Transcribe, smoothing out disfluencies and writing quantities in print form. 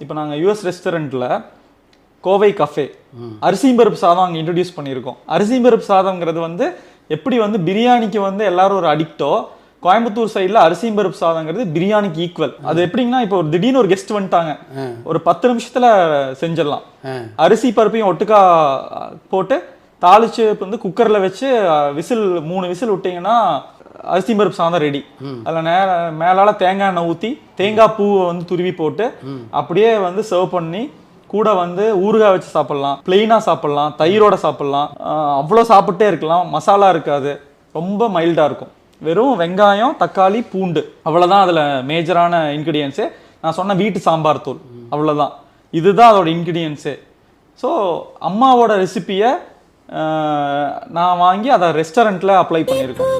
இப்போ நாங்கள் யூஎஸ் ரெஸ்டாரண்ட்டில் கோவை கஃபே அரிசியும் பருப்பு சாதம் அங்கே இன்ட்ரடியூஸ் பண்ணியிருக்கோம். அரிசியும் பருப்பு சாதம்ங்கிறது வந்து எப்படி வந்து பிரியாணிக்கு வந்து எல்லாரும் ஒரு அடிக்டோ, கோயம்புத்தூர் சைடில் அரிசியும் பருப்பு சாதங்கிறது பிரியாணிக்கு ஈக்குவல். அது எப்படின்னா இப்போ ஒரு திடீர்னு ஒரு கெஸ்ட் வந்துட்டாங்க, ஒரு 10 நிமிஷத்தில் செஞ்சிடலாம். அரிசி பருப்பையும் ஒட்டுக்கா போட்டு தாளிச்சு வந்து குக்கரில் வச்சு விசில் 3 விசில் விட்டிங்கன்னா அரிசி பருப்பு சாதம் ரெடி. அதில் மேலால தேங்காய் எண்ணெய் ஊற்றி தேங்காய் பூவை வந்து துருவி போட்டு அப்படியே வந்து சர்வ் பண்ணி கூட வந்து ஊறுகாய் வச்சு சாப்பிட்லாம், பிளெயினாக சாப்பிட்லாம், தயிரோட சாப்பிட்லாம். அவ்வளோ சாப்பிட்டே இருக்கலாம். மசாலா இருக்காது, ரொம்ப மைல்டாக இருக்கும். வெறும் வெங்காயம், தக்காளி, பூண்டு அவ்வளோதான் அதில் மேஜரான இன்க்ரீடியன்ஸு. நான் சொன்ன வீட்டு சாம்பார் தூள் அவ்வளோதான். இதுதான் அதோட இன்க்ரீடியன்ஸு. ஸோ அம்மாவோட ரெசிபியை நான் வாங்கி அதை ரெஸ்டாரண்ட்டில் அப்ளை பண்ணியிருக்கேன்.